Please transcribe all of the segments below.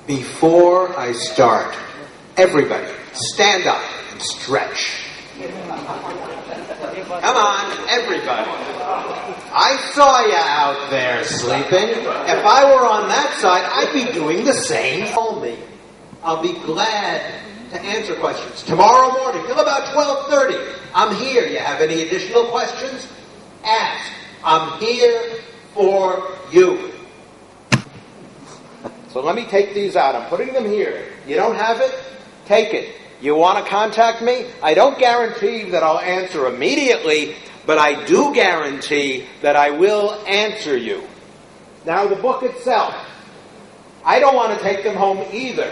Before I start, everybody stand up and stretch. Come on, everybody. I saw you out there sleeping. If I were on that side, I'd be doing the same. Call me. I'll be glad to answer questions. Tomorrow morning, till about 12:30, I'm here. You have any additional questions? Ask. I'm here for you. So let me take these out. I'm putting them here. You don't have it? Take it. You want to contact me? I don't guarantee that I'll answer immediately, but I do guarantee that I will answer you. Now, the book itself, I don't want to take them home either,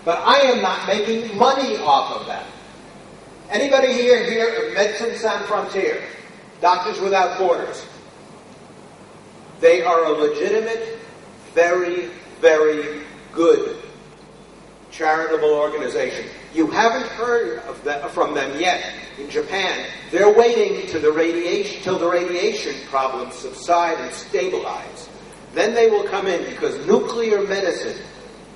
but I am not making money off of them. Anybody here of Medicine Sans Frontières, Doctors Without Borders? They are a legitimate, very, very good charitable organization. You haven't heard from them yet in Japan. They're waiting till the radiation problems subside and stabilize. Then they will come in, because nuclear medicine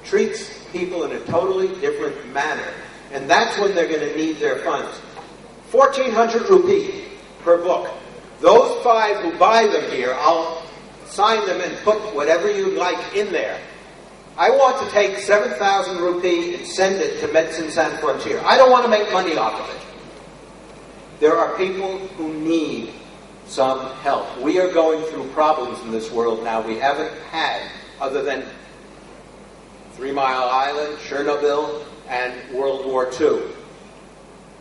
treats people in a totally different manner. And that's when they're going to need their funds. 1,400 rupee per book. Those 5 who buy them here, I'll sign them and put whatever you'd like in there. I want to take 7,000 rupee and send it to Medicine Sans Frontières. I don't want to make money off of it. There are people who need some help. We are going through problems in this world now we haven't had, other than 3 Mile Island, Chernobyl, and World War II.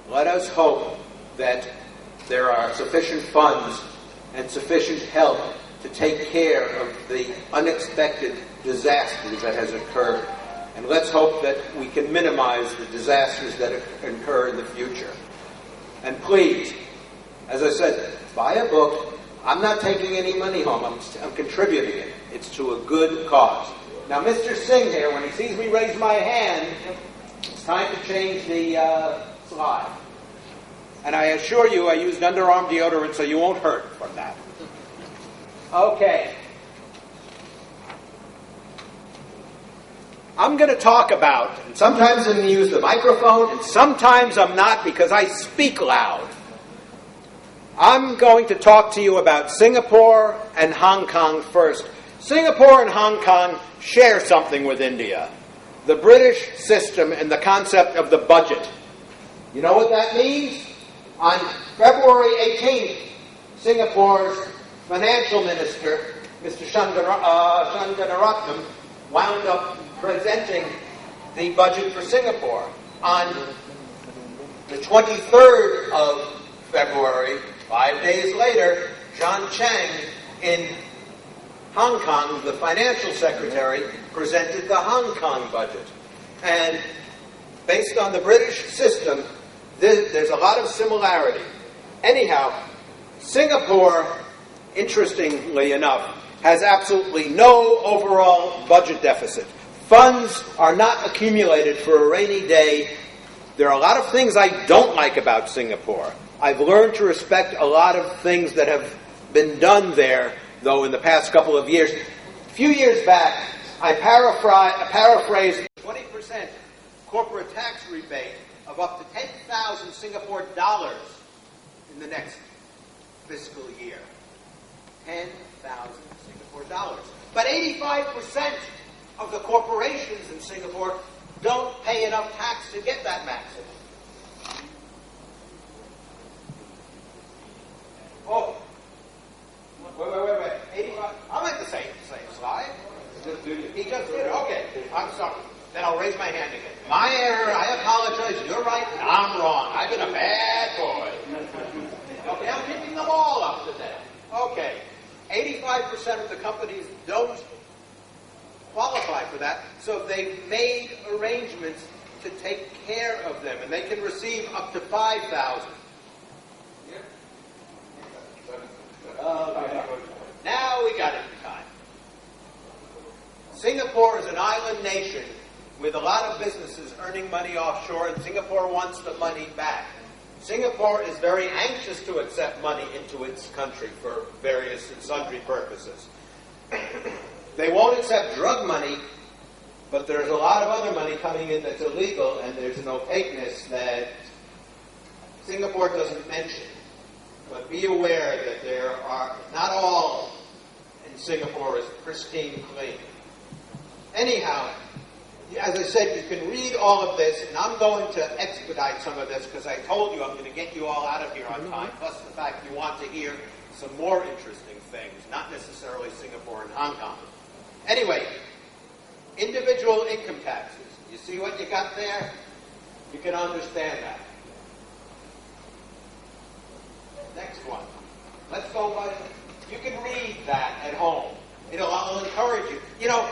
Let us hope that there are sufficient funds and sufficient help to take care of the unexpected disasters that has occurred. And let's hope that we can minimize the disasters that occur in the future. And please, as I said, buy a book. I'm not taking any money home. I'm contributing it. It's to a good cause. Now, Mr. Singh here, when he sees me raise my hand, it's time to change the slide. And I assure you, I used underarm deodorant, so you won't hurt from that. Okay. I'm going to talk about, and sometimes I'm going to use the microphone, and sometimes I'm not because I speak loud. I'm going to talk to you about Singapore and Hong Kong first. Singapore and Hong Kong share something with India. The British system and the concept of the budget. You know what that means? On February 18th, Singapore's financial minister, Mr. Shanmugaratnam, wound up presenting the budget for Singapore. On the 23rd of February, 5 days later, John Chang in Hong Kong, the financial secretary, presented the Hong Kong budget. And based on the British system, there's a lot of similarity. Anyhow, Singapore, interestingly enough, has absolutely no overall budget deficit. Funds are not accumulated for a rainy day. There are a lot of things I don't like about Singapore. I've learned to respect a lot of things that have been done there, though, in the past couple of years. A few years back, I paraphrased 20% corporate tax rebate of up to 10,000 Singapore dollars in the next fiscal year. 10,000 Singapore dollars. But 85% of the corporations in Singapore don't pay enough tax to get that maximum. Oh, wait. 85. I'm at the same slide. He just did it. Okay, I'm sorry. Then I'll raise my hand again. My error. I apologize. You're right. I'm wrong. I've been a bad boy. Okay, I'm picking them all up today. Okay, 85% of the companies don't qualify for that, so they've made arrangements to take care of them, and they can receive up to 5,000. Okay. Now we got it in time. Singapore is an island nation with a lot of businesses earning money offshore, and Singapore wants the money back. Singapore is very anxious to accept money into its country for various and sundry purposes. They won't accept drug money But there's a lot of other money coming in that's illegal, and there's an opaqueness that Singapore doesn't mention. But be aware that there are, not all in Singapore is pristine clean. Anyhow, as I said, you can read all of this, and I'm going to expedite some of this because I told you I'm going to get you all out of here on time, plus the fact you want to hear some more interesting things, not necessarily Singapore and Hong Kong. Anyway, individual income taxes. You see what you got there? You can understand that. Next one. Let's go by. You can read that at home. I'll encourage you. You know,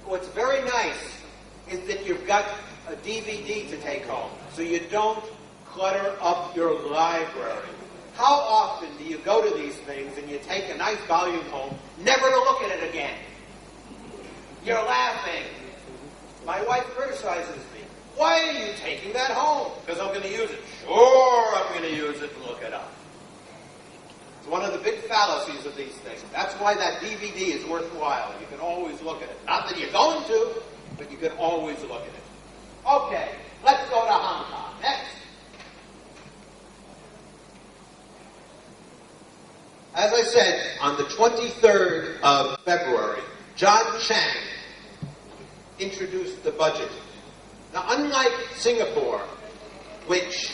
what's very nice is that you've got a DVD to take home, so you don't clutter up your library. How often do you go to these things and you take a nice volume home, never to look at it again? You're laughing. My wife criticizes me. Why are you taking that home? Because I'm going to use it. Sure, I'm going to use it and look it up. It's one of the big fallacies of these things. That's why that DVD is worthwhile. You can always look at it. Not that you're going to, but you can always look at it. Okay, let's go to Hong Kong. Next. As I said, on the 23rd of February, John Chang introduced the budget. Now, unlike Singapore, which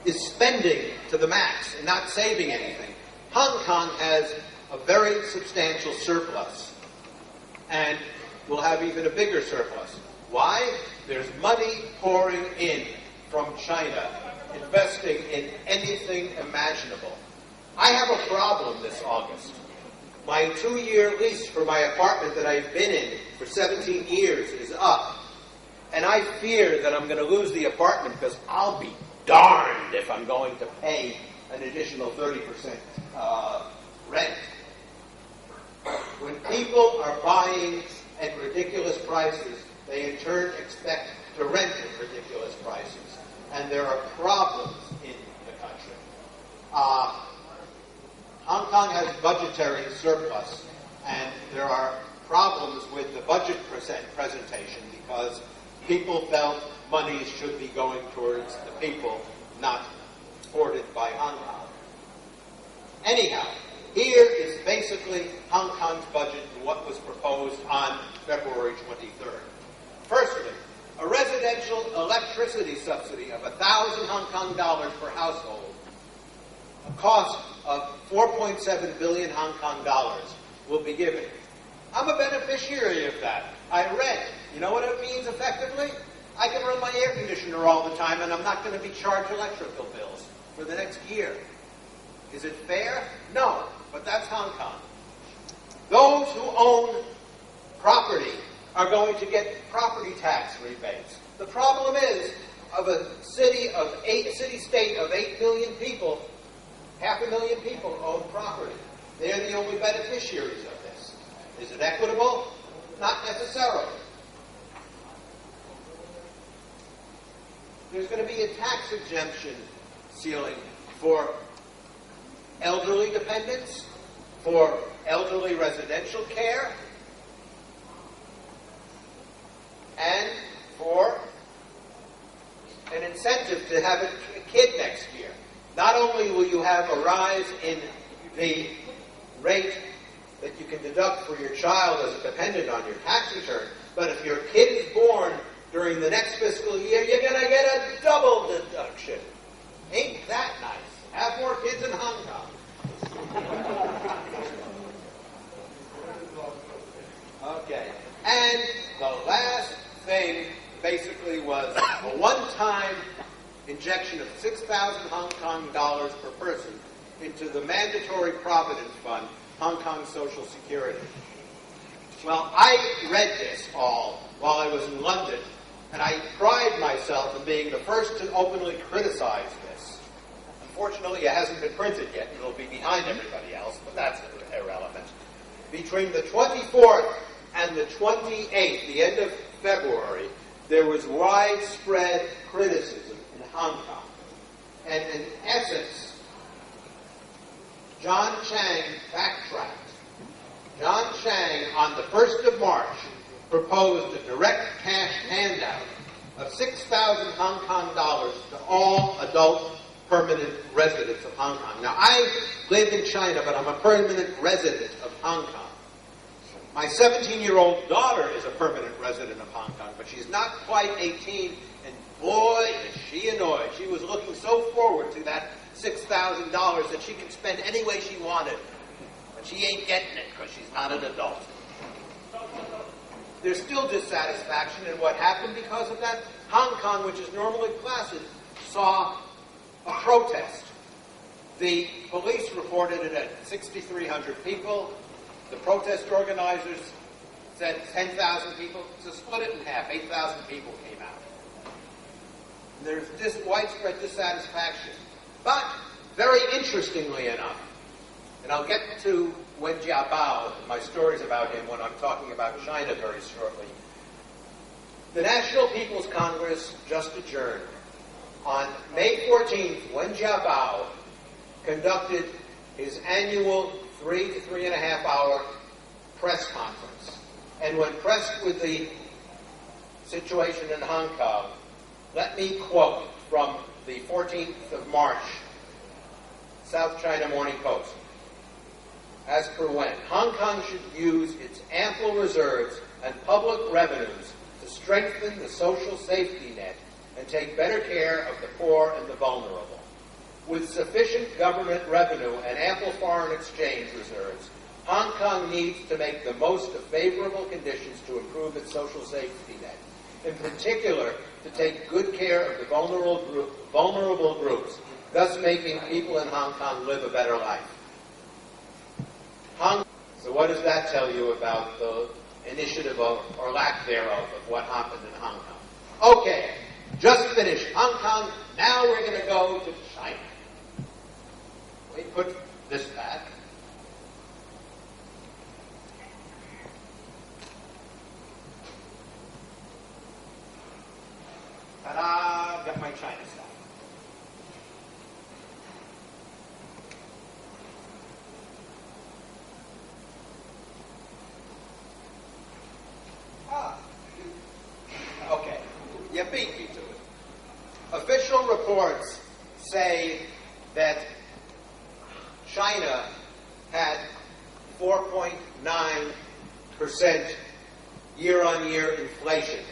is spending to the max and not saving anything, Hong Kong has a very substantial surplus and will have even a bigger surplus. Why? There's money pouring in from China, investing in anything imaginable. I have a problem this August. My 2-year lease for my apartment that I've been in for 17 years is up. And I fear that I'm going to lose the apartment because I'll be darned if I'm going to pay an additional 30% rent. When people are buying at ridiculous prices, they in turn expect to rent at ridiculous prices. And there are problems in the country. Hong Kong has budgetary surplus, and there are problems with the budget presentation because people felt money should be going towards the people, not supported by Hong Kong. Anyhow, here is basically Hong Kong's budget and what was proposed on February 23rd. Firstly, a residential electricity subsidy of 1,000 Hong Kong dollars per household, a cost of 4.7 billion Hong Kong dollars will be given. I'm a beneficiary of that. I read. You know what it means effectively? I can run my air conditioner all the time and I'm not going to be charged electrical bills for the next year. Is it fair? No, but that's Hong Kong. Those who own property are going to get property tax rebates. The problem is, of a city-state of 8 million people, 500,000 people own property. They're the only beneficiaries of this. Is it equitable? Not necessarily. There's going to be a tax exemption ceiling for elderly dependents, for elderly residential care, and for an incentive to have a kid next year. Not only will you have a rise in the rate that you can deduct for your child as a dependent on your tax return, but if your kid is born during the next fiscal year, you're going to get a double deduction. Ain't that nice? Have more kids in Hong Kong. Okay. And the last thing basically was a one-time injection of 6,000 Hong Kong dollars per person into the mandatory provident fund, Hong Kong Social Security. Well, I read this all while I was in London, and I pride myself in being the first to openly criticize this. Unfortunately, it hasn't been printed yet, and it'll be behind everybody else, but that's irrelevant. Between the 24th and the 28th, the end of February, there was widespread criticism in Hong Kong. And in essence, John Chang backtracked. John Chang, on the 1st of March, proposed a direct cash handout of 6,000 Hong Kong dollars to all adult permanent residents of Hong Kong. Now, I live in China, but I'm a permanent resident of Hong Kong. My 17-year-old daughter is a permanent resident of Hong Kong, but she's not quite 18, and boy, is she annoyed. She was looking so forward to that $6,000 that she could spend any way she wanted, but she ain't getting it because she's not an adult. There's still dissatisfaction, and what happened because of that? Hong Kong, which is normally placid, saw a protest. The police reported it at 6,300 people. The protest organizers said 10,000 people. So split it in half. 8,000 people came out. And there's this widespread dissatisfaction. But, very interestingly enough, and I'll get to Wen Jiabao, my stories about him, when I'm talking about China very shortly. The National People's Congress just adjourned. On May 14th, Wen Jiabao conducted his annual 3 to 3.5 hour press conference. And when pressed with the situation in Hong Kong, let me quote from the 14th of March, South China Morning Post. As per Wen, Hong Kong should use its ample reserves and public revenues to strengthen the social safety net and take better care of the poor and the vulnerable. With sufficient government revenue and ample foreign exchange reserves, Hong Kong needs to make the most of favorable conditions to improve its social safety net. In particular, to take good care of the vulnerable groups, thus making people in Hong Kong live a better life. So what does that tell you about the initiative of, or lack thereof, of what happened in Hong Kong? Okay, just finished Hong Kong. Now we're going to go to China. We put this back. Ta-da! Got my China stuff. Okay, you beat me to it. Official reports say that China had 4.9% year-on-year inflation.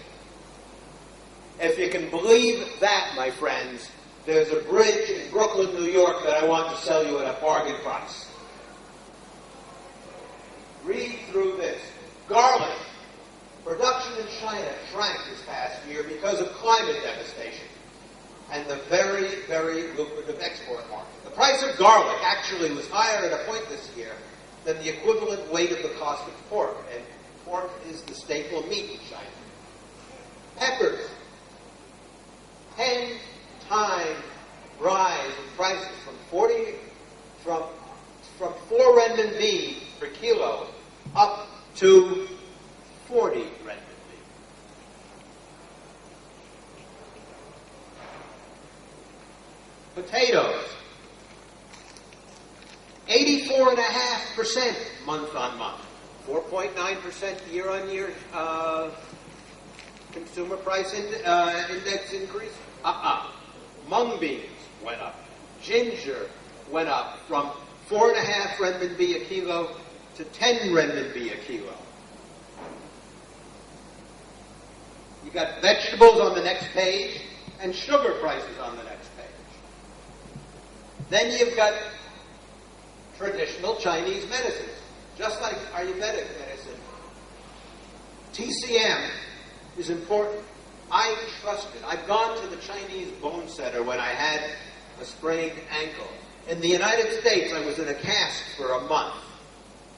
If you can believe that, my friends, there's a bridge in Brooklyn, New York that I want to sell you at a bargain price. Read through this. Garlic. Production in China shrank this past year because of climate devastation and the very, very lucrative export market. The price of garlic actually was higher at a point this year than the equivalent weight of the cost of pork, and pork is the staple meat in China. Peppers. 10-time rise in prices from 4 renminbi per kilo up to 40 renminbi. Potatoes, 84.5% month on month, 4.9% year on year consumer price index increase. Mung beans went up. Ginger went up from 4.5 renminbi a kilo to 10 renminbi a kilo. You got vegetables on the next page and sugar prices on the next page. Then you've got traditional Chinese medicines, just like Ayurvedic medicine. TCM is important. I trust it. I've gone to the Chinese bone setter when I had a sprained ankle. In the United States, I was in a cast for a month.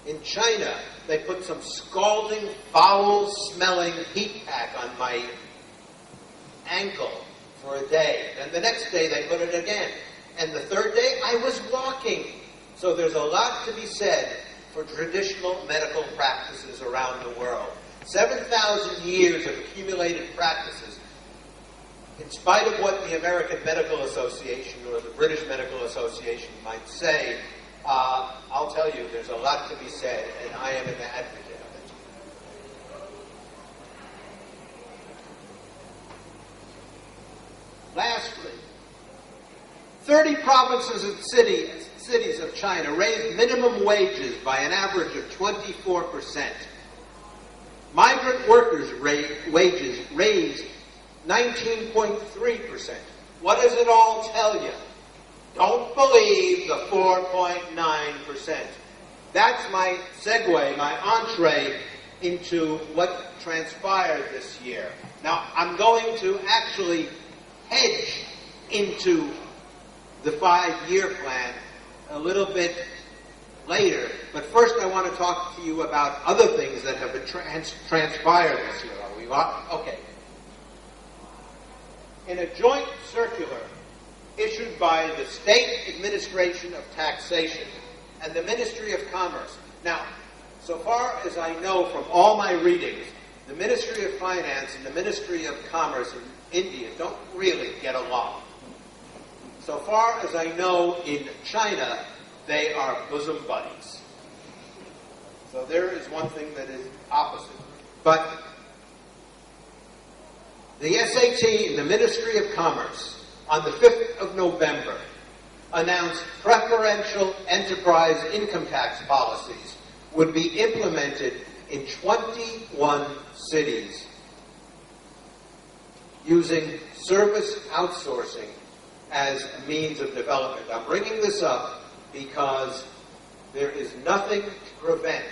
In China, they put some scalding, foul-smelling heat pack on my ankle for a day. And the next day, they put it again. And the third day, I was walking. So there's a lot to be said for traditional medical practices around the world. 7,000 years of accumulated practices, in spite of what the American Medical Association or the British Medical Association might say, I'll tell you, there's a lot to be said, and I am an advocate of it. 30 provinces and cities of China raised minimum wages by an average of 24%. Migrant workers' wages raised 19.3%. What does it all tell you? Don't believe the 4.9%. That's my segue, my entree into what transpired this year. Now, I'm going to actually hedge into the 5-year plan a little bit later, but first I want to talk to you about other things that have been transpired this year. Are we okay? In a joint circular issued by the State Administration of Taxation and the Ministry of Commerce. Now, so far as I know from all my readings, the Ministry of Finance and the Ministry of Commerce in India don't really get along. So far as I know, in China, they are bosom buddies. So there is one thing that is opposite. But the SAT and the Ministry of Commerce on the 5th of November announced preferential enterprise income tax policies would be implemented in 21 cities using service outsourcing as a means of development. I'm bringing this up because there is nothing to prevent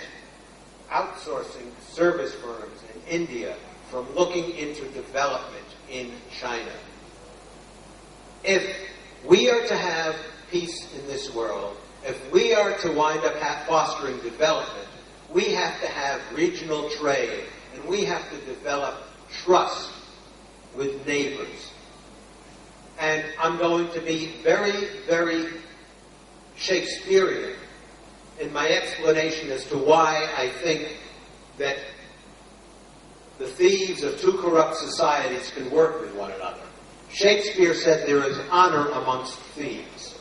outsourcing service firms in India from looking into development in China. If we are to have peace in this world, if we are to wind up fostering development, we have to have regional trade, and we have to develop trust with neighbors. And I'm going to be very, very Shakespearean in my explanation as to why I think that the thieves of two corrupt societies can work with one another. Shakespeare said there is honor amongst thieves.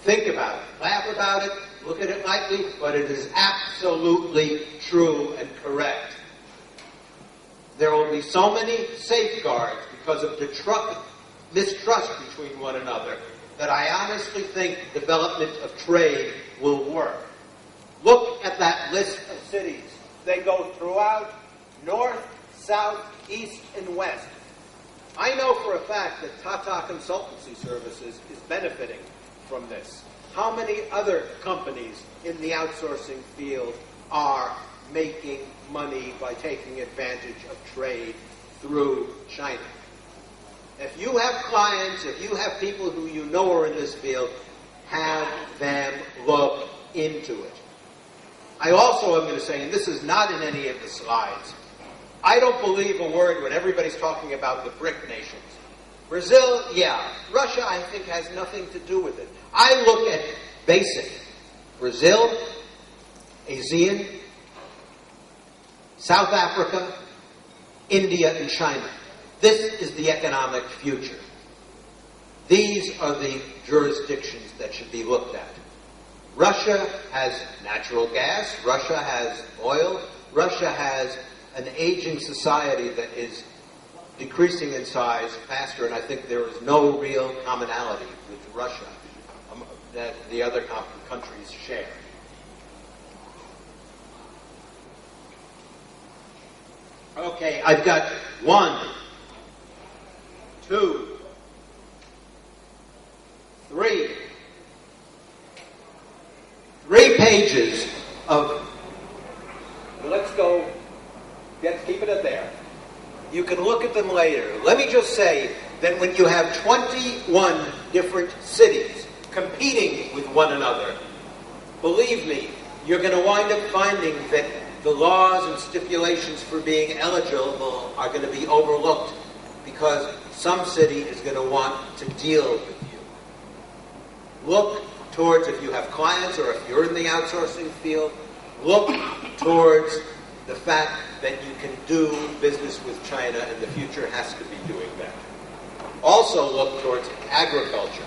Think about it. Laugh about it. Look at it lightly. But it is absolutely true and correct. There will be so many safeguards because of mistrust between one another that I honestly think development of trade will work. Look at that list of cities. They go throughout north, south, east, and west. I know for a fact that Tata Consultancy Services is benefiting from this. How many other companies in the outsourcing field are making money by taking advantage of trade through China? If you have clients, if you have people who you know are in this field, have them look into it. I also am going to say, and this is not in any of the slides, I don't believe a word when everybody's talking about the BRIC nations. Brazil, yeah. Russia, I think, has nothing to do with it. I look at basic. Brazil, ASEAN, South Africa, India, and China. This is the economic future. These are the jurisdictions that should be looked at. Russia has natural gas. Russia has oil. Russia has an aging society that is decreasing in size faster, and I think there is no real commonality with Russia that the other countries share. Okay, I've got 1, 2, 3 pages of, let's go, let's keep it at there. You can look at them later. Let me just say that when you have 21 different cities competing with one another, believe me, you're going to wind up finding that the laws and stipulations for being eligible are going to be overlooked because some city is going to want to deal with you. Look towards, if you have clients or if you're in the outsourcing field, look towards the fact that you can do business with China, and the future has to be doing that. Also look towards agriculture.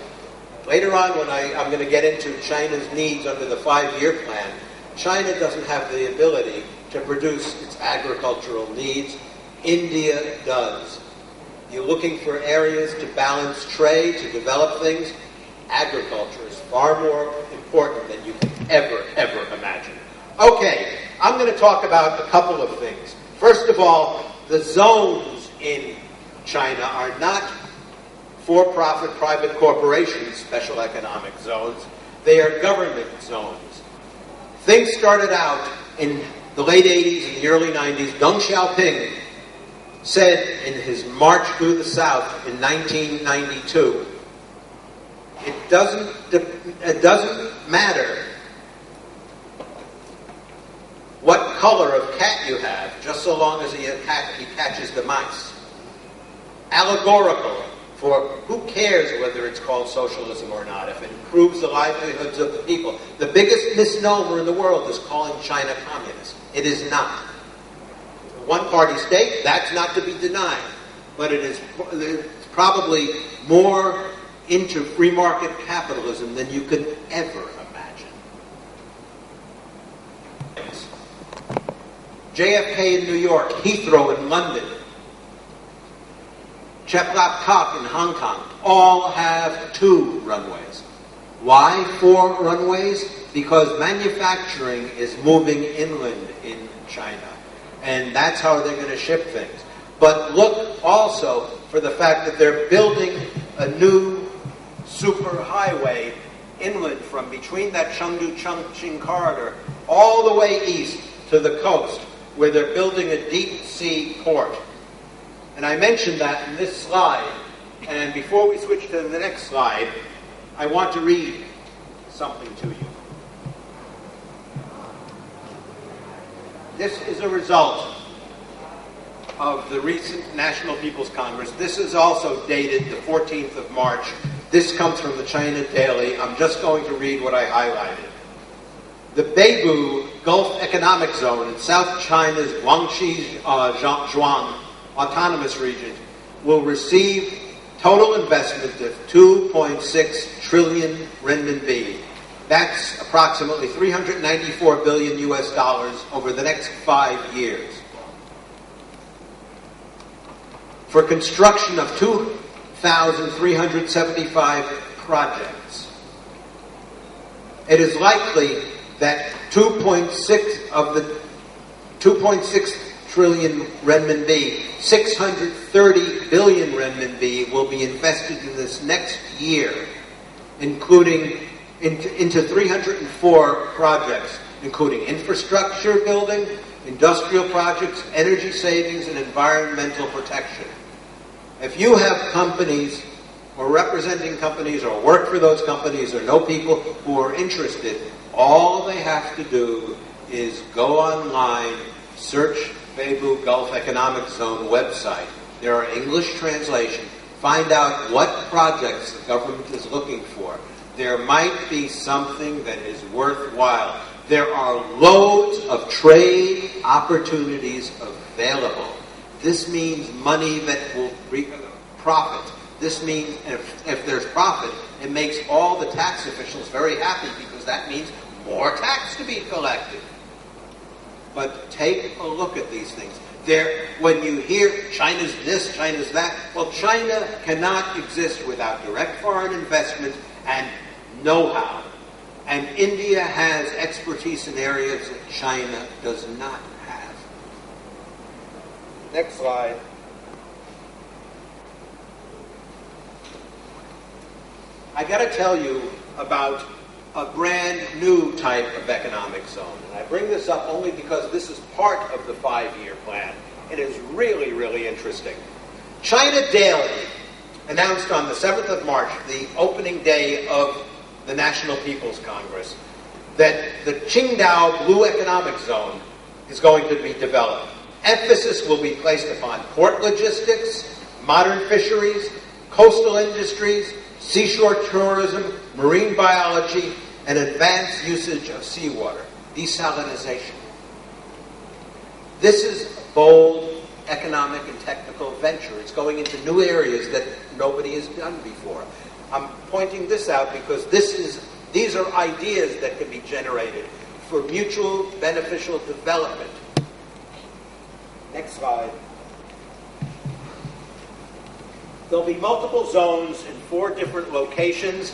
Later on, when I'm going to get into China's needs under the 5-year plan, China doesn't have the ability to produce its agricultural needs. India does. You're looking for areas to balance trade, to develop things. Agriculture is far more important than you can ever imagine. Okay, I'm going to talk about a couple of things. First of all, the zones in China are not for-profit private corporations, special economic zones. They are government zones. Things started out in the late 80s and the early 90s. Deng Xiaoping said in his March Through the South in 1992, it doesn't matter what color of cat you have, just so long as he catches the mice. Allegorical for who cares whether it's called socialism or not, if it improves the livelihoods of the people. The biggest misnomer in the world is calling China communist. It is not. One-party state, that's not to be denied. But it's probably more into free market capitalism than you could ever imagine. JFK in New York, Heathrow in London, Cheplap Kok in Hong Kong, all have 2 runways. Why 4 runways? Because manufacturing is moving inland in China. And that's how they're going to ship things. But look also for the fact that they're building a new super highway inland from between that Chengdu-Chongqing corridor all the way east to the coast, where they're building a deep sea port. And I mentioned that in this slide. And before we switch to the next slide, I want to read something to you. This is a result of the recent National People's Congress. This is also dated the 14th of March. This comes from the China Daily. I'm just going to read what I highlighted. The Beibu Gulf Economic Zone in South China's Guangxi Zhuang Autonomous Region will receive total investment of 2.6 trillion renminbi. That's approximately 394 billion US dollars over the next 5 years. For construction of 2,375 projects. It is likely that 2.6 of the 2.6 trillion renminbi, 630 billion renminbi will be invested in this next year, including into 304 projects, including infrastructure building, industrial projects, energy savings, and environmental protection. If you have companies or representing companies or work for those companies or know people who are interested, all they have to do is go online, search Beibu Gulf Economic Zone website. There are English translations. Find out what projects the government is looking for. There might be something that is worthwhile. There are loads of trade opportunities available. This means money that will bring profit. This means if there's profit, it makes all the tax officials very happy because that means more tax to be collected. But take a look at these things. When you hear China's this, China's that, well, China cannot exist without direct foreign investment and know-how. And India has expertise in areas that China does not have. Next slide. I got to tell you about a brand new type of economic zone. And I bring this up only because this is part of the 5-year plan. It is really, really interesting. China Daily announced on the 7th of March, the opening day of the National People's Congress, that the Qingdao Blue Economic Zone is going to be developed. Emphasis will be placed upon port logistics, modern fisheries, coastal industries, seashore tourism, marine biology, and advanced usage of seawater, desalinization. This is a bold economic and technical venture. It's going into new areas that nobody has done before. I'm pointing this out because these are ideas that can be generated for mutual beneficial development. Next slide. There'll be multiple zones in 4 different locations,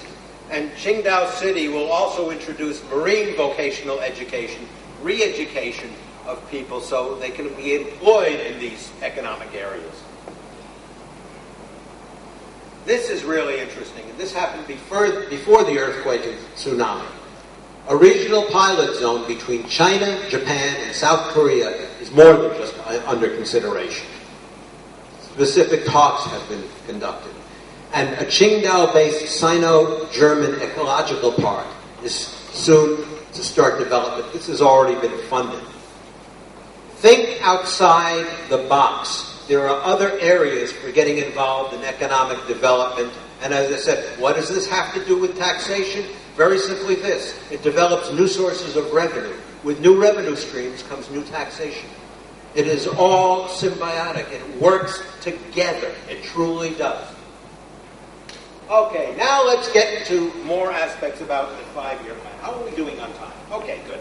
and Qingdao City will also introduce marine vocational education, re-education of people so they can be employed in these economic areas. This is really interesting, and this happened before the earthquake and tsunami. A regional pilot zone between China, Japan, and South Korea is more than just under consideration. Specific talks have been conducted. And a Qingdao-based Sino-German ecological park is soon to start development. This has already been funded. Think outside the box. There are other areas for getting involved in economic development. And as I said, what does this have to do with taxation? Very simply this. It develops new sources of revenue. With new revenue streams comes new taxation. It is all symbiotic. It works together. It truly does. Okay, now let's get to more aspects about the 5-year plan. How are we doing on time? Okay, good.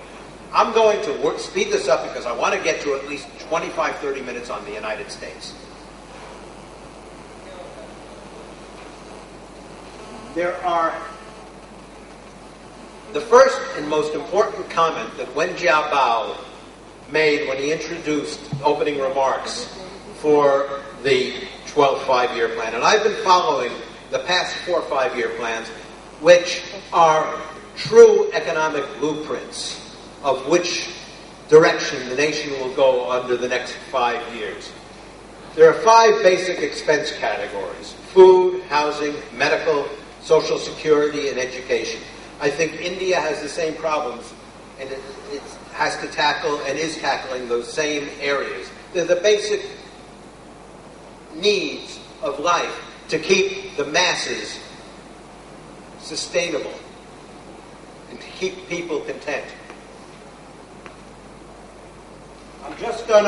I'm going to speed this up because I want to get to at least 25, 30 minutes on the United States. There are the first and most important comment that Wen Jiabao made when he introduced opening remarks for the 12th 5-year plan. And I've been following the past 4 5-year plans, which are true economic blueprints of which direction the nation will go under the next 5 years. There are 5 basic expense categories: food, housing, medical, social security, and education. I think India has the same problems, and it has to tackle and is tackling those same areas. They're the basic needs of life to keep the masses sustainable and to keep people content. I'm just going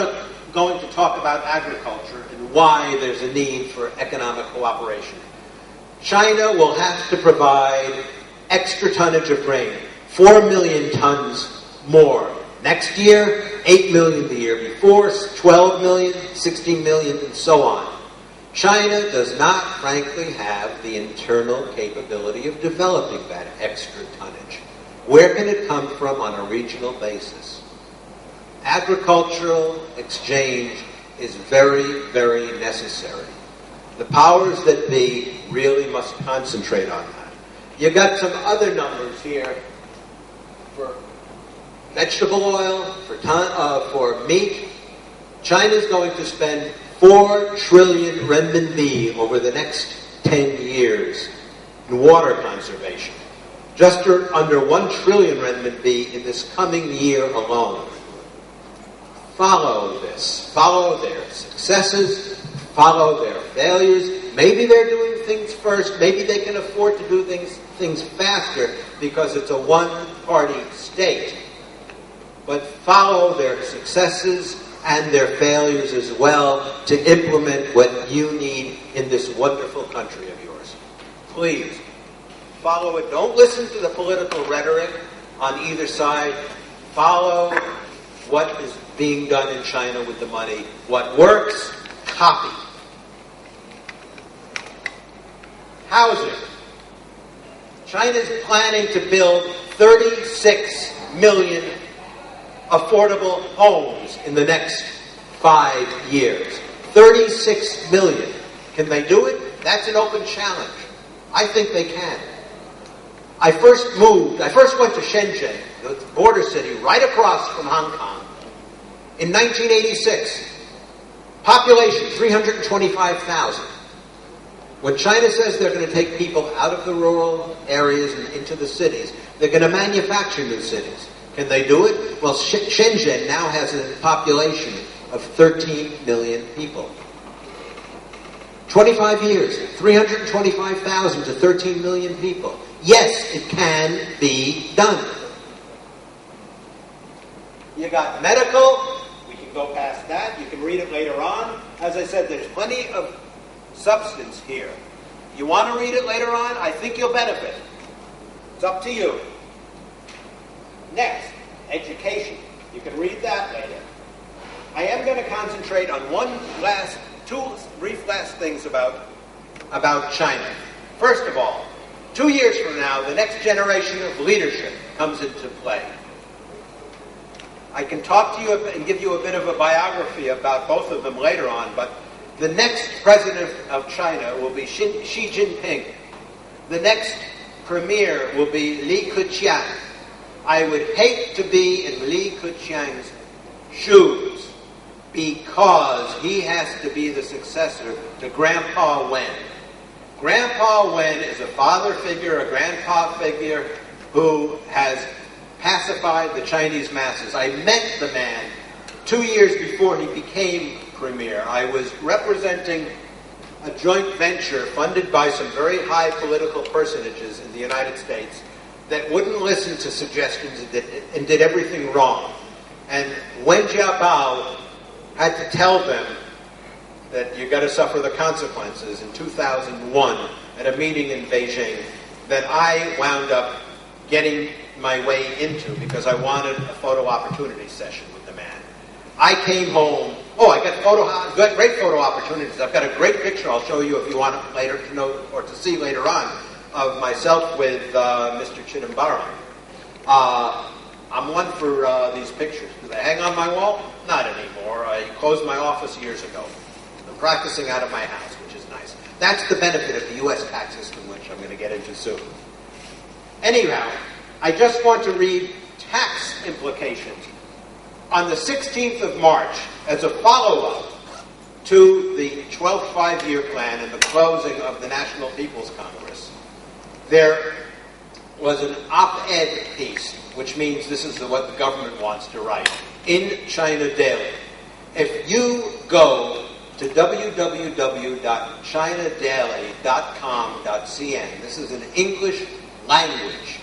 to talk about agriculture and why there's a need for economic cooperation. China will have to provide extra tonnage of grain, 4 million tons more. Next year, 8 million the year before, 12 million, 16 million, and so on. China does not, frankly, have the internal capability of developing that extra tonnage. Where can it come from on a regional basis? Agricultural exchange is very, very necessary. The powers that be really must concentrate on that. You got some other numbers here for vegetable oil, for meat. China's going to spend 4 trillion renminbi over the next 10 years in water conservation. Just under 1 trillion renminbi in this coming year alone. Follow this. Follow their successes. Follow their failures. Maybe they're doing things first. Maybe they can afford to do things faster because it's a one-party state. But follow their successes and their failures as well to implement what you need in this wonderful country of yours. Please, follow it. Don't listen to the political rhetoric on either side. Follow what is being done in China with the money. What works, copy. Housing. China's planning to build 36 million affordable homes in the next 5 years. 36 million. Can they do it? That's an open challenge. I think they can. I first went to Shenzhen, the border city right across from Hong Kong, in 1986. Population, 325,000. When China says they're going to take people out of the rural areas and into the cities, they're going to manufacture new cities. Can they do it? Well, Shenzhen now has a population of 13 million people. 25 years, 325,000 to 13 million people. Yes, it can be done. You got medical. We can go past that. You can read it later on. As I said, there's plenty of substance here. You want to read it later on? I think you'll benefit. It's up to you. Next, education. You can read that later. I am going to concentrate on two brief last things about about China. First of all, 2 years from now, the next generation of leadership comes into play. I can talk to you and give you a bit of a biography about both of them later on, but the next president of China will be Xi Jinping. The next premier will be Li Keqiang. I would hate to be in Li Keqiang's shoes because he has to be the successor to Grandpa Wen. Grandpa Wen is a father figure, a grandpa figure who has pacified the Chinese masses. I met the man 2 years before he became premier. I was representing a joint venture funded by some very high political personages in the United States that wouldn't listen to suggestions and did everything wrong. And Wen Jiabao had to tell them that you got to suffer the consequences in 2001 at a meeting in Beijing that I wound up getting my way into because I wanted a photo opportunity session with the man. I came home. Oh, I got great photo opportunities. I've got a great picture I'll show you if you want later to know or to see later on of myself with Mr. Chidambaram. I'm one for these pictures. Do they hang on my wall? Not anymore. I closed my office years ago. I'm practicing out of my house, which is nice. That's the benefit of the U.S. tax system, which I'm going to get into soon. Anyhow, I just want to read tax implications. On the 16th of March, as a follow-up to the 12th five-year plan and the closing of the National People's Congress, there was an op-ed piece, which means this is what the government wants to write, in China Daily. If you go to www.chinadaily.com.cn, this is an English language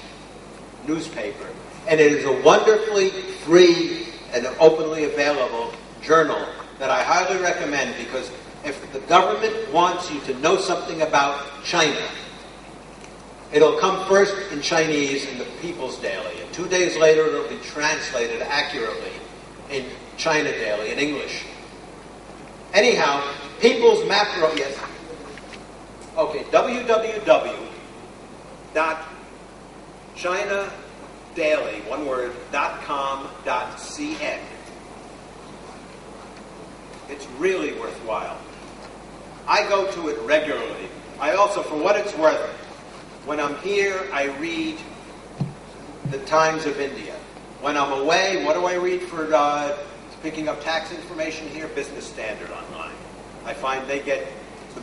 newspaper, and it is a wonderfully free and openly available journal that I highly recommend because if the government wants you to know something about China, it'll come first in Chinese in the People's Daily, and 2 days later it'll be translated accurately in China Daily in English. Anyhow, People's Macro, yes. Okay, www.chinadaily, one word, .com.cn. It's really worthwhile. I go to it regularly. I also, for what it's worth, when I'm here, I read the Times of India. When I'm away, what do I read for picking up tax information here? Business Standard online. I find I get the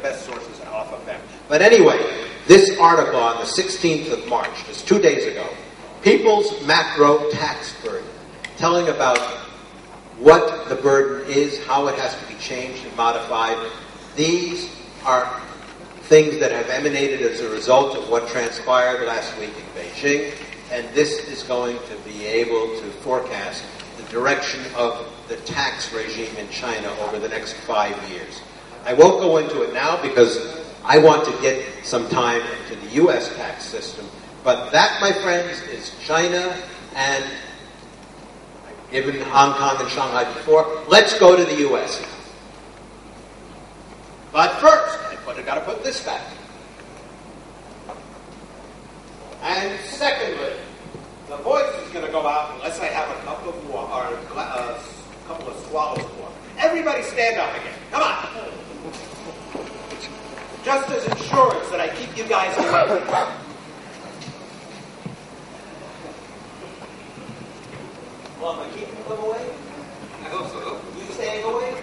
best sources off of them. But anyway, this article on the 16th of March, just 2 days ago, People's Macro Tax Burden, telling about what the burden is, how it has to be changed and modified. These are things that have emanated as a result of what transpired last week in Beijing, and this is going to be able to forecast the direction of the tax regime in China over the next 5 years. I won't go into it now because I want to get some time into the U.S. tax system, but that, my friends, is China, and I've given Hong Kong and Shanghai before. Let's go to the U.S. now. But first, I've got to put this back. And secondly, the voice is going to go out unless I have a couple of swallows of water. Everybody stand up again. Come on. Just as insurance that I keep you guys away. Well, am I keeping them away? I hope so. You staying away?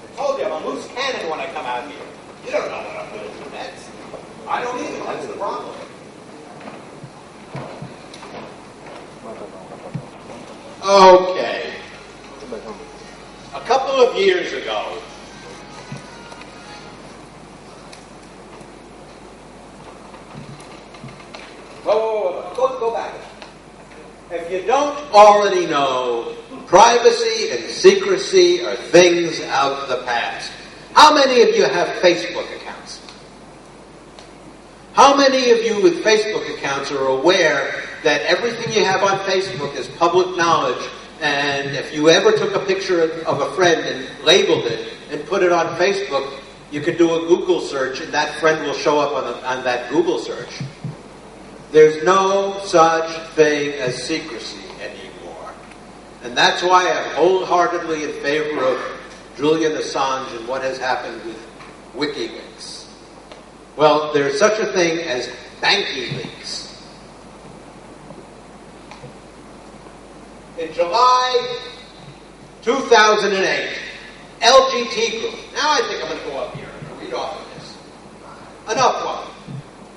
I told you I'm a loose cannon when I come out here. You don't know what I'm going to do next. I don't either. That's the problem. Okay. A couple of years ago, go back. If you don't already know, privacy and secrecy are things of the past. How many of you have Facebook accounts? How many of you with Facebook accounts are aware that everything you have on Facebook is public knowledge, and if you ever took a picture of a friend and labeled it and put it on Facebook, You could do a Google search, and that friend will show up on that Google search. There's no such thing as secrecy anymore. And that's why I'm wholeheartedly in favor of Julian Assange and what has happened with WikiLeaks. Well, there's such a thing as BankyLeaks. In July 2008, LGT Group. Now I think I'm going to go up here and read off of this. Enough one.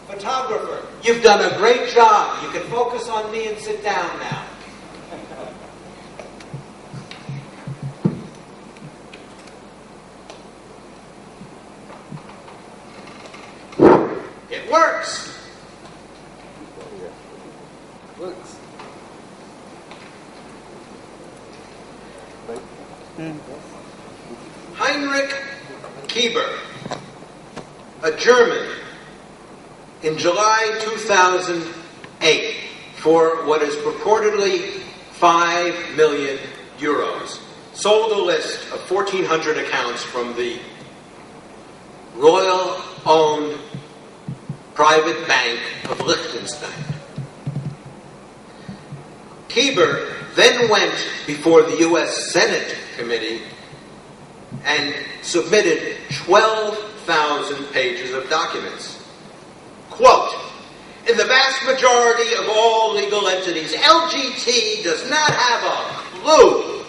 Photographer, you've done a great job. You can focus on me and sit down now. It works. Works. Heinrich Kieber, a German, in July 2008, for what is purportedly 5 million euros, sold a list of 1,400 accounts from the royal-owned private bank of Liechtenstein. Kieber then went before the U.S. Senate committee and submitted 12,000 pages of documents. Quote, in the vast majority of all legal entities, LGT does not have a clue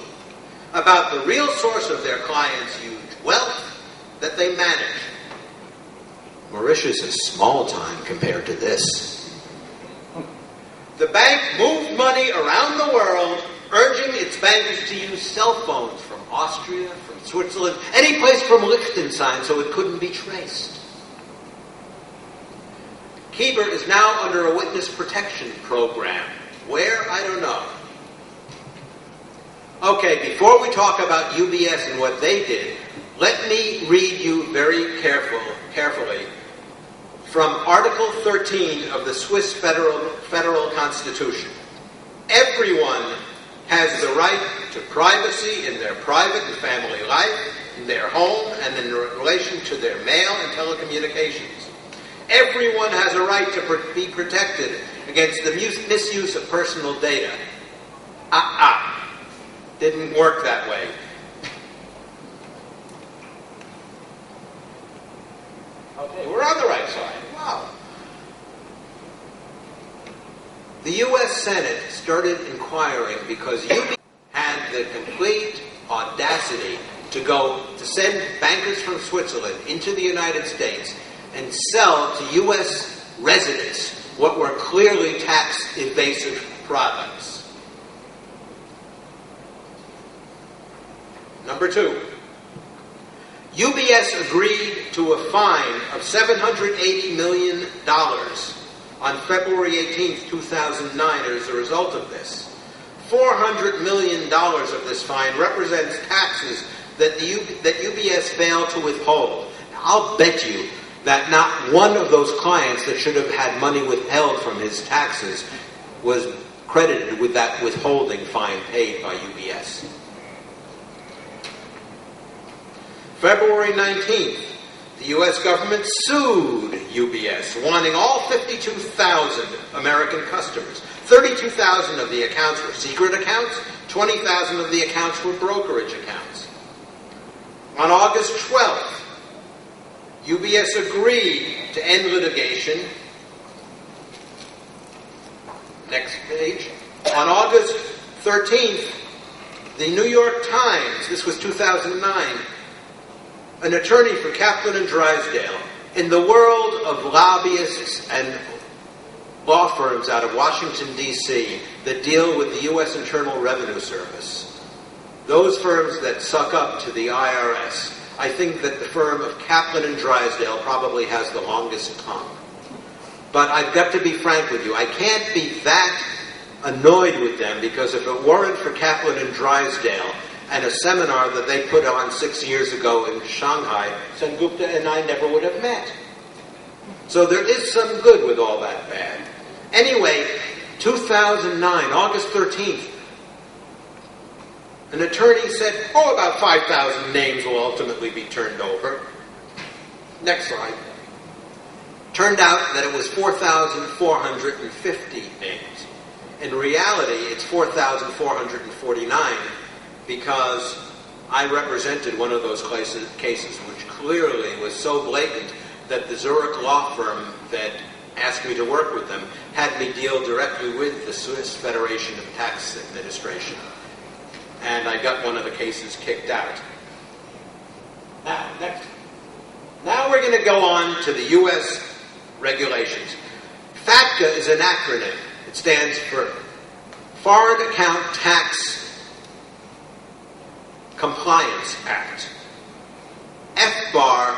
about the real source of their clients' huge wealth that they manage. Mauritius is small time compared to this. The bank moved money around the world, urging its bankers to use cell phones from Austria, from Switzerland, any place from Liechtenstein, so it couldn't be traced. Kieber is now under a witness protection program. Where? I don't know. Okay, before we talk about UBS and what they did, let me read you very carefully from Article 13 of the Swiss Federal Constitution. Everyone has the right to privacy in their private and family life, in their home, and in relation to their mail and telecommunications. Everyone has a right to be protected against the misuse of personal data. Didn't work that way. Okay, we're on the right side. Wow. The U.S. Senate started inquiring because UBS had the complete audacity to send bankers from Switzerland into the United States and sell to U.S. residents what were clearly tax evasive products. Number 2. UBS agreed to a fine of $780 million on February 18, 2009 as a result of this. $400 million of this fine represents taxes that UBS failed to withhold. I'll bet you that not one of those clients that should have had money withheld from his taxes was credited with that withholding fine paid by UBS. February 19th, the U.S. government sued UBS, wanting all 52,000 American customers. 32,000 of the accounts were secret accounts, 20,000 of the accounts were brokerage accounts. On August 12th, UBS agreed to end litigation. Next page. On August 13th, the New York Times, this was 2009, an attorney for Kaplan and Drysdale, in the world of lobbyists and law firms out of Washington, D.C. that deal with the U.S. Internal Revenue Service, those firms that suck up to the IRS, I think that the firm of Kaplan and Drysdale probably has the longest tongue. But I've got to be frank with you. I can't be that annoyed with them because if it weren't for Kaplan and Drysdale and a seminar that they put on 6 years ago in Shanghai, Sengupta and I never would have met. So there is some good with all that bad. Anyway, 2009, August 13th, an attorney said, about 5,000 names will ultimately be turned over. Next slide. Turned out that it was 4,450 names. In reality, it's 4,449 because I represented one of those cases which clearly was so blatant that the Zurich law firm that asked me to work with them had me deal directly with the Swiss Federation of Tax Administration. And I got one of the cases kicked out. Now, next. Now we're going to go on to the U.S. regulations. FATCA is an acronym. It stands for Foreign Account Tax Compliance Act. FBAR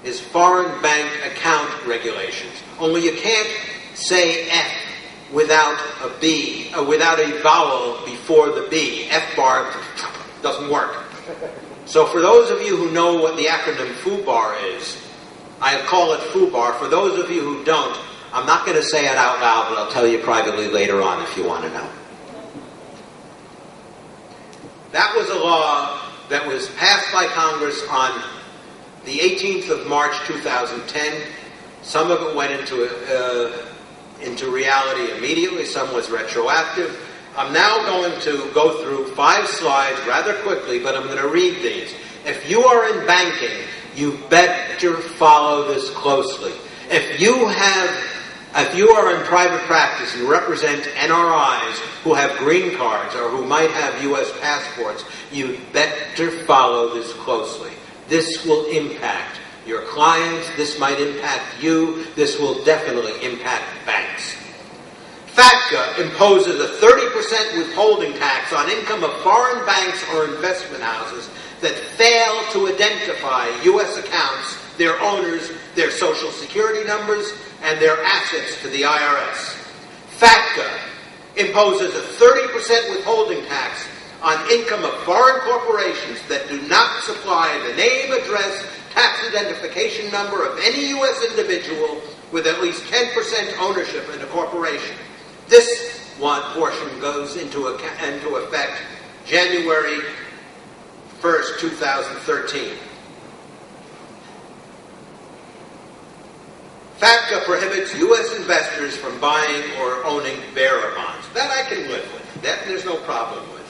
is Foreign Bank Account Regulations. Only you can't say F without a B, without a vowel before the B. FBAR doesn't work. So for those of you who know what the acronym FUBAR is, I call it FUBAR. For those of you who don't, I'm not going to say it out loud, but I'll tell you privately later on if you want to know. That was a law that was passed by Congress on the 18th of March 2010. Some of it went into reality immediately. Some was retroactive. I'm now going to go through 5 slides rather quickly, but I'm going to read these. If you are in banking, you better follow this closely. If you are in private practice and represent NRIs who have green cards or who might have U.S. passports, you better follow this closely. This will impact your clients. This might impact you. This will definitely impact banks. FATCA imposes a 30% withholding tax on income of foreign banks or investment houses that fail to identify U.S. accounts, their owners, their social security numbers, and their assets to the IRS. FATCA imposes a 30% withholding tax on income of foreign corporations that do not supply the name, address, tax identification number of any U.S. individual with at least 10% ownership in a corporation. This one portion goes into effect January 1st, 2013. FATCA prohibits U.S. investors from buying or owning bearer bonds. That I can live with. That there's no problem with.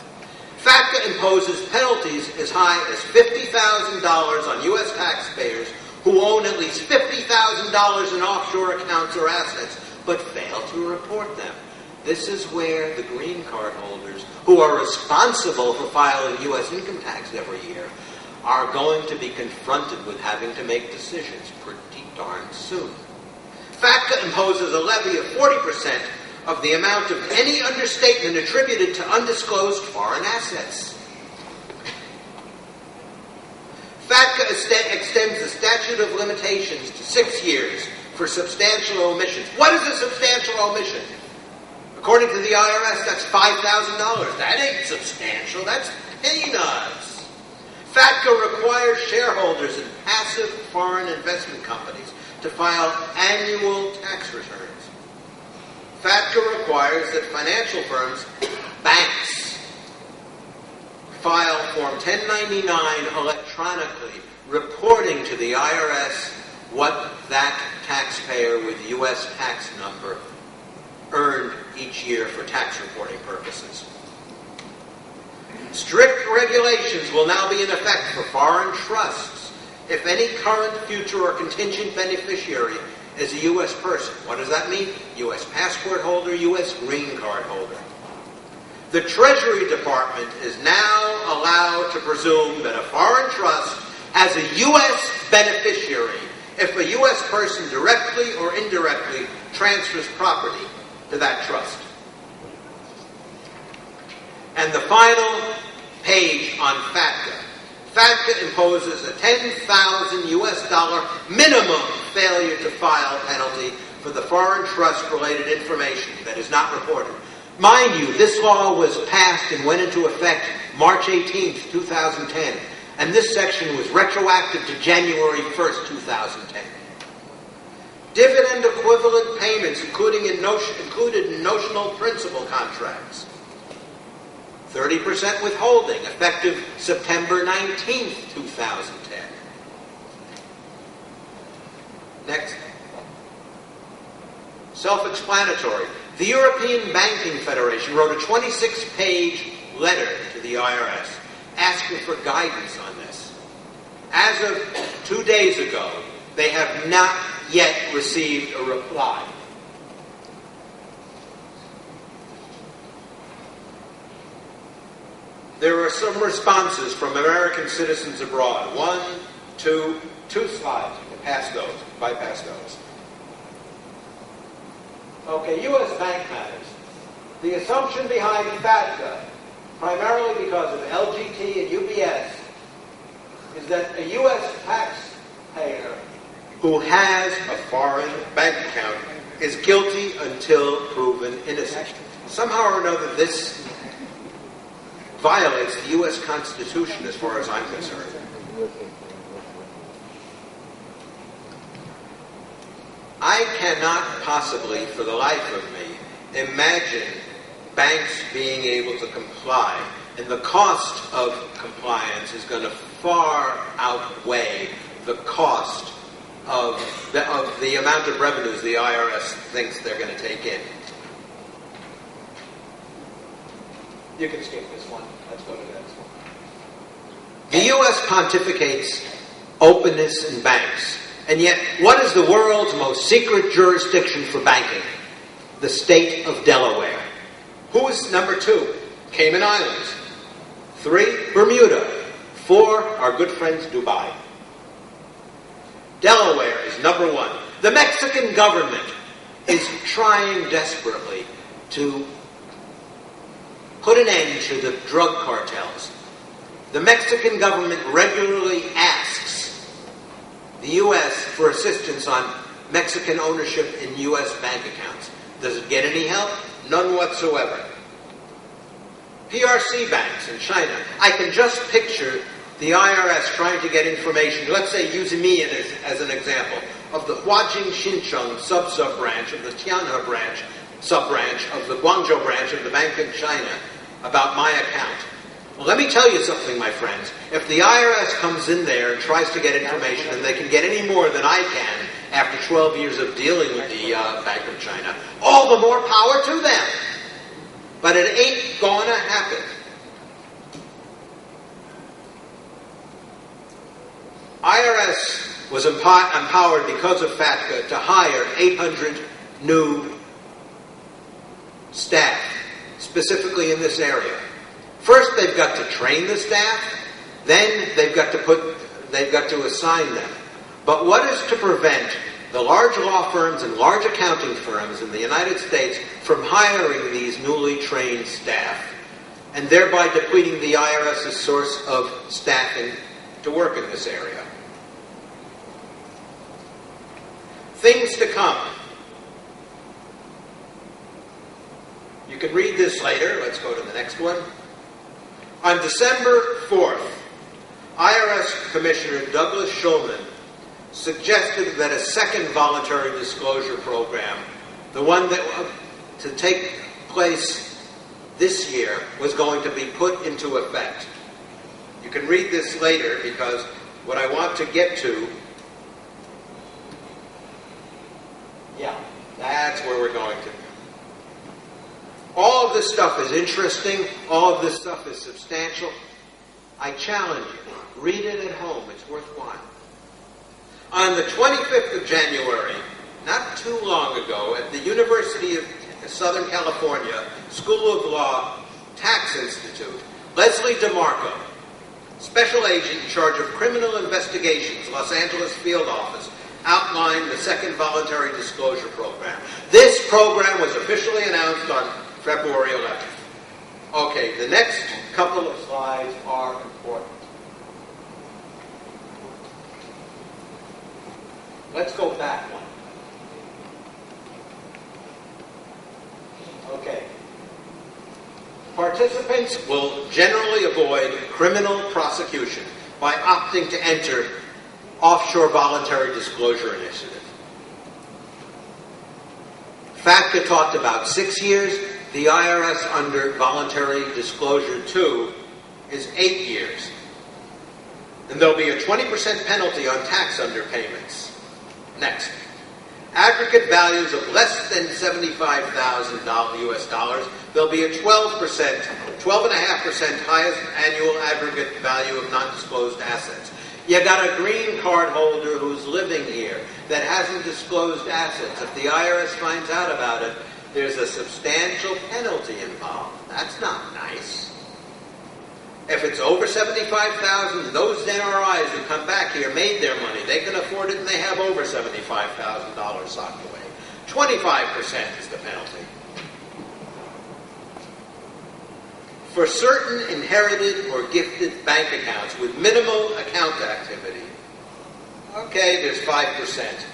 FATCA imposes penalties as high as $50,000 on U.S. taxpayers who own at least $50,000 in offshore accounts or assets but fail to report them. This is where the green card holders, who are responsible for filing U.S. income tax every year, are going to be confronted with having to make decisions pretty darn soon. FATCA imposes a levy of 40% of the amount of any understatement attributed to undisclosed foreign assets. FATCA extends the statute of limitations to 6 years for substantial omissions. What is a substantial omission? According to the IRS, that's $5,000. That ain't substantial. That's peanuts. FATCA requires shareholders in passive foreign investment companies to file annual tax returns. FATCA requires that financial firms, banks, file Form 1099 electronically, reporting to the IRS what that taxpayer with U.S. tax number earned each year for tax reporting purposes. Strict regulations will now be in effect for foreign trusts if any current, future, or contingent beneficiary is a U.S. person. What does that mean? U.S. passport holder, U.S. green card holder. The Treasury Department is now allowed to presume that a foreign trust has a U.S. beneficiary if a U.S. person directly or indirectly transfers property to that trust. And the final page on FATCA. FATCA imposes a $10,000 US minimum failure to file penalty for the foreign trust-related information that is not reported. Mind you, this law was passed and went into effect March 18th, 2010, and this section was retroactive to January 1st, 2010. Dividend equivalent payments included in notional principal contracts. 30% withholding, effective September 19th, 2010. Next. Self-explanatory. The European Banking Federation wrote a 26-page letter to the IRS asking for guidance on this. As of 2 days ago, they have not yet received a reply. There are some responses from American citizens abroad. Two slides. You can bypass those. Okay, U.S. bank matters. The assumption behind FATCA, primarily because of LGT and UBS, is that a U.S. taxpayer who has a foreign bank account is guilty until proven innocent. Somehow or another, this violates the U.S. Constitution as far as I'm concerned. I cannot possibly, for the life of me, imagine banks being able to comply, and the cost of compliance is going to far outweigh the cost of the amount of revenues the IRS thinks they're going to take in. You can skip this one. Let's go to the next one. The U.S. pontificates openness in banks. And yet, what is the world's most secret jurisdiction for banking? The state of Delaware. Who is number 2? Cayman Islands. 3, Bermuda. 4, our good friends Dubai. Delaware is number 1. The Mexican government is trying desperately to put an end to the drug cartels. The Mexican government regularly asks the U.S. for assistance on Mexican ownership in U.S. bank accounts. Does it get any help? None whatsoever. PRC banks in China. I can just picture the IRS trying to get information, let's say using me as an example, of the Huajing Xincheng sub-branch of the Tianhe branch, sub-branch of the Guangzhou branch of the Bank of China about my account. Well, let me tell you something, my friends. If the IRS comes in there and tries to get information, and they can get any more than I can after 12 years of dealing with the Bank of China, all the more power to them. But it ain't going to happen. IRS was empowered because of FATCA to hire 800 new staff, specifically in this area. First, they've got to train the staff. Then they've got to assign them. But what is to prevent the large law firms and large accounting firms in the United States from hiring these newly trained staff, and thereby depleting the IRS's source of staffing to work in this area? Things to come. You can read this later. Let's go to the next one. On December 4th, IRS Commissioner Douglas Shulman suggested that a second voluntary disclosure program, the one that to take place this year, was going to be put into effect. You can read this later, because what I want to get to, that's where we're going to. All of this stuff is interesting. All of this stuff is substantial. I challenge you. Read it at home. It's worthwhile. On the 25th of January, not too long ago, at the University of Southern California School of Law Tax Institute, Leslie DeMarco, Special Agent in charge of Criminal Investigations, Los Angeles Field Office, outlined the second voluntary disclosure program. This program was officially announced on February 11th. Okay, the next couple of slides are important. Let's go back one. Okay. Participants will generally avoid criminal prosecution by opting to enter Offshore Voluntary Disclosure Initiative. FATCA talked about 6 years. The IRS under Voluntary Disclosure 2 is 8 years. And there'll be a 20% penalty on tax underpayments. Next. Aggregate values of less than $75,000 US dollars, there'll be a 12.5% highest annual aggregate value of non-disclosed assets. You got a green card holder who's living here that hasn't disclosed assets. If the IRS finds out about it, there's a substantial penalty involved. That's not nice. If it's over $75,000, those NRIs who come back here made their money. They can afford it and they have over $75,000 socked away. 25% is the penalty. For certain inherited or gifted bank accounts with minimal account activity, okay, there's 5%.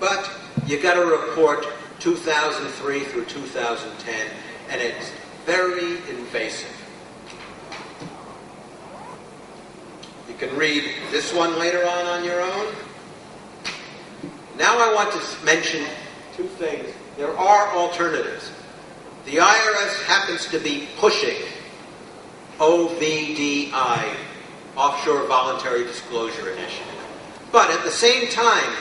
But you got to report 2003 through 2010, and it's very invasive. You can read this one later on your own. Now I want to mention two things. There are alternatives. The IRS happens to be pushing OVDI, Offshore Voluntary Disclosure Initiative. But at the same time,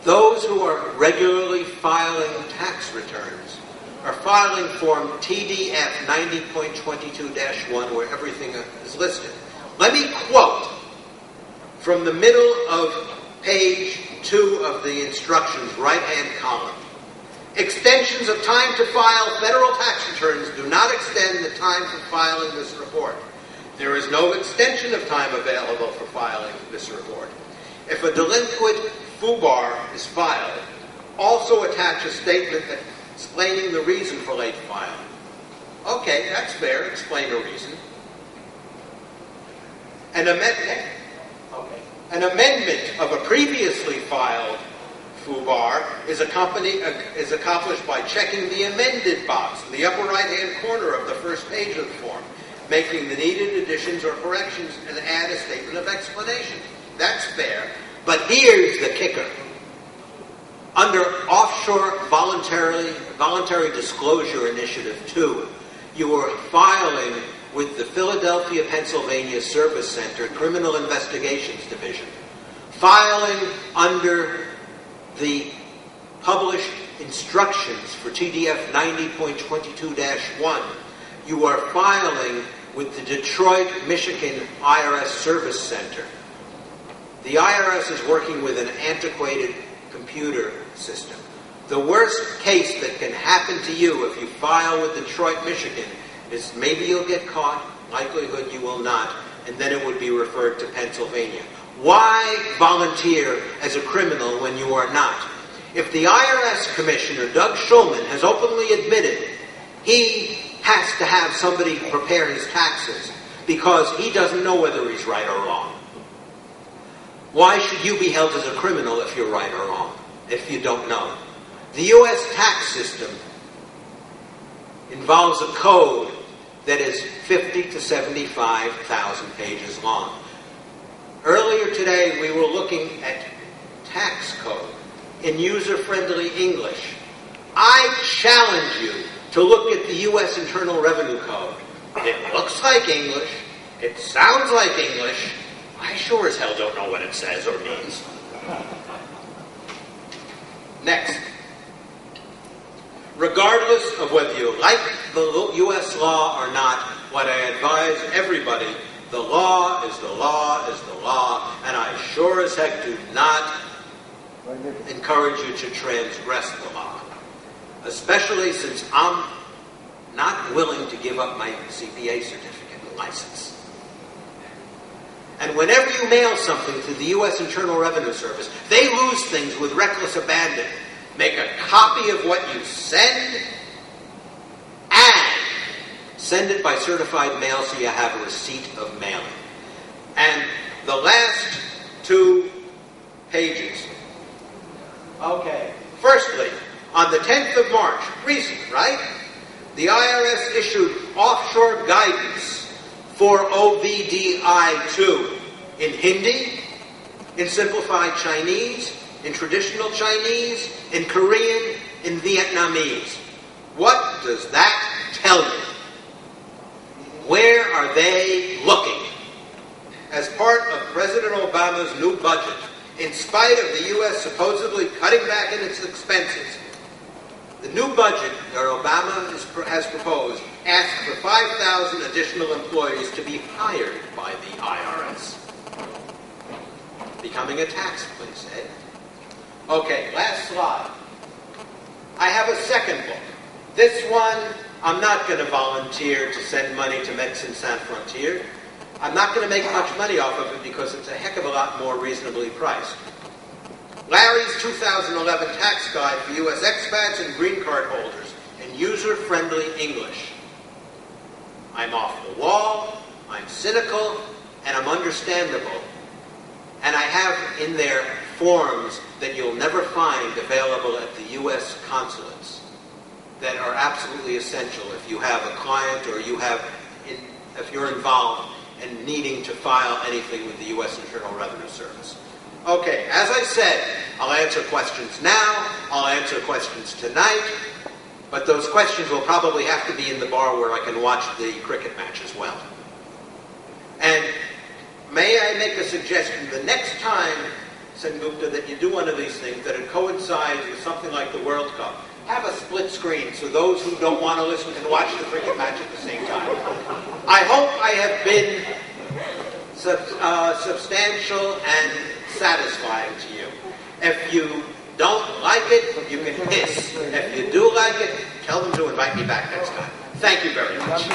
those who are regularly filing tax returns are filing Form TDF 90.22-1 where everything is listed. Let me quote from the middle of page 2 of the instructions, right-hand column. Extensions of time to file federal tax returns do not extend the time for filing this report. There is no extension of time available for filing this report. If a delinquent FUBAR is filed, also attach a statement explaining the reason for late filing. Okay, that's fair. Explain a reason. An amendment of a previously filed FUBAR is accomplished by checking the amended box in the upper right-hand corner of the first page of the form, making the needed additions or corrections, and add a statement of explanation. That's fair. But here's the kicker. Under Offshore Voluntary Disclosure Initiative 2, you are filing with the Philadelphia, Pennsylvania Service Center Criminal Investigations Division, filing under the published instructions for TDF 90.22-1. You are filing with the Detroit, Michigan IRS Service Center. The IRS is working with an antiquated computer system. The worst case that can happen to you if you file with Detroit, Michigan is maybe you'll get caught, likelihood you will not, and then it would be referred to Pennsylvania. Why volunteer as a criminal when you are not? If the IRS Commissioner, Doug Shulman, has openly admitted he has to have somebody prepare his taxes because he doesn't know whether he's right or wrong, why should you be held as a criminal if you're right or wrong, if you don't know? The U.S. tax system involves a code that is 50 to 75,000 pages long. Earlier today, we were looking at tax code in user-friendly English. I challenge you to look at the U.S. Internal Revenue Code. It looks like English. It sounds like English. I sure as hell don't know what it says or means. Next. Regardless of whether you like the U.S. law or not, what I advise everybody, the law is the law is the law, and I sure as heck do not encourage you to transgress the law. Especially since I'm not willing to give up my CPA certificate and license. And whenever you mail something to the U.S. Internal Revenue Service, they lose things with reckless abandon. Make a copy of what you send and send it by certified mail so you have a receipt of mailing. And the last 2 pages. Okay. Firstly, on the 10th of March, recent, right? The IRS issued offshore guidance for OVDI-2 in Hindi, in simplified Chinese, in traditional Chinese, in Korean, in Vietnamese. What does that tell you? Where are they looking? As part of President Obama's new budget, In spite of the U.S. supposedly cutting back in its expenses, the new budget that Obama has proposed asks for 5,000 additional employees to be hired by the IRS. Becoming a tax place, eh? Okay, last slide. I have a second book. This one, I'm not going to volunteer to send money to Médecins Sans Frontières. I'm not going to make much money off of it because it's a heck of a lot more reasonably priced. Larry's 2011 Tax Guide for U.S. expats and green card holders in user-friendly English. I'm off the wall, I'm cynical, and I'm understandable. And I have in there forms that you'll never find available at the U.S. consulates that are absolutely essential if you have a client or if you're involved in needing to file anything with the U.S. Internal Revenue Service. Okay, as I said, I'll answer questions now, I'll answer questions tonight, but those questions will probably have to be in the bar where I can watch the cricket match as well. And may I make a suggestion? The next time, Sengupta, that you do one of these things, that it coincides with something like the World Cup, have a split screen so those who don't want to listen can watch the cricket match at the same time. I hope I have been substantial and satisfying to you. If you don't like it, you can hiss. If you do like it, tell them to invite me back next time. Thank you very much.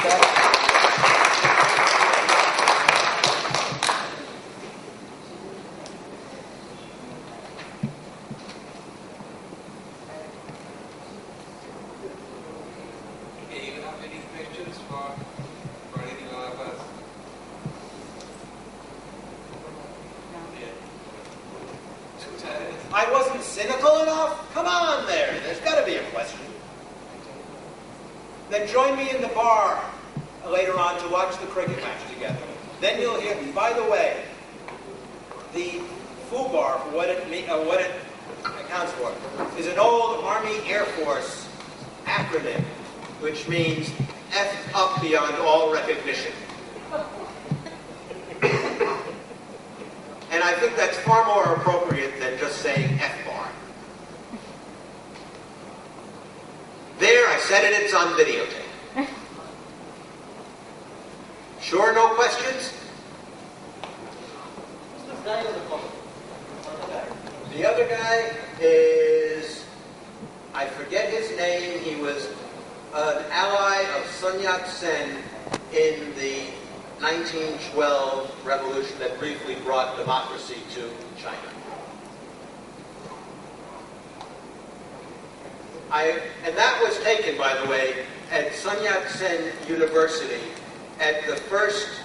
I wasn't cynical enough? Come on there. There's got to be a question. Then join me in the bar later on to watch the cricket match together. Then you'll hear, by the way, the FUBAR, for what it accounts for, is an old Army Air Force acronym, which means F up beyond all recognition. And I think that's far more appropriate than just saying F-bar. There, I said it, it's on videotape. Sure, no questions? The other guy is, I forget his name, he was an ally of Sun Yat-sen in the 1912 revolution that briefly brought democracy to China. And that was taken, by the way, at Sun Yat-sen University at the first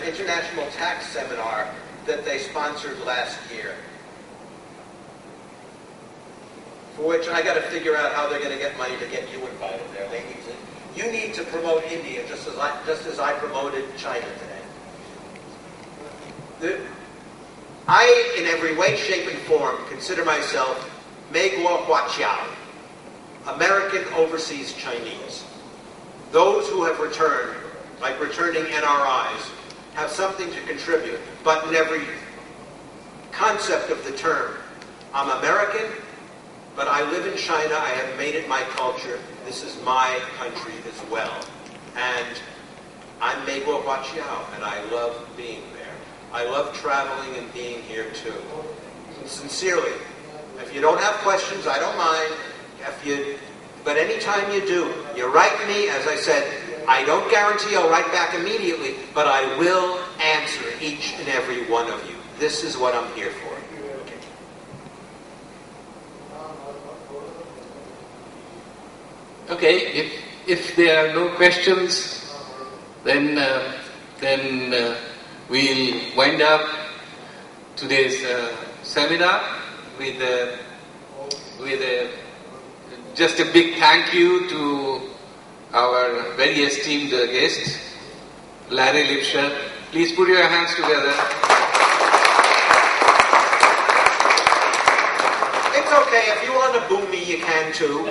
international tax seminar that they sponsored last year. For which I got to figure out how they're going to get money to get you invited there. You need to promote India just as I promoted China today. I, in every way, shape, and form, consider myself Mei Guo Hua Qiao, American Overseas Chinese. Those who have returned, like returning NRIs, have something to contribute, but in every concept of the term. I'm American, but I live in China. I have made it my culture. This is my country as well. And I'm Mei Guo Hua Qiao, and I love being there. I love traveling and being here too. And sincerely, if you don't have questions, I don't mind. But anytime you do, you write me, as I said, I don't guarantee I'll write back immediately, but I will answer each and every one of you. This is what I'm here for. Okay, if there are no questions, then we'll wind up today's seminar with just a big thank you to our very esteemed guest, Larry Lipsher. Please put your hands together. It's okay. If you want to boo me, you can too.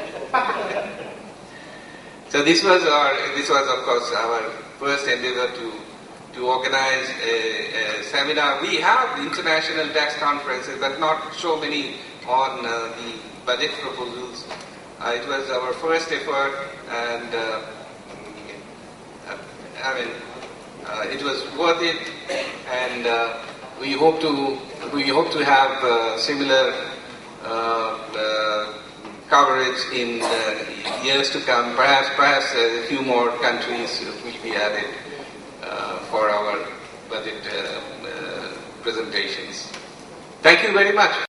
So this was of course our first endeavor to to organize a seminar. We have international tax conferences, but not so many on the budget proposals. It was our first effort, and it was worth it, and we hope to have similar coverage in years to come. Perhaps a few more countries will be added for our budget presentations. Thank you very much.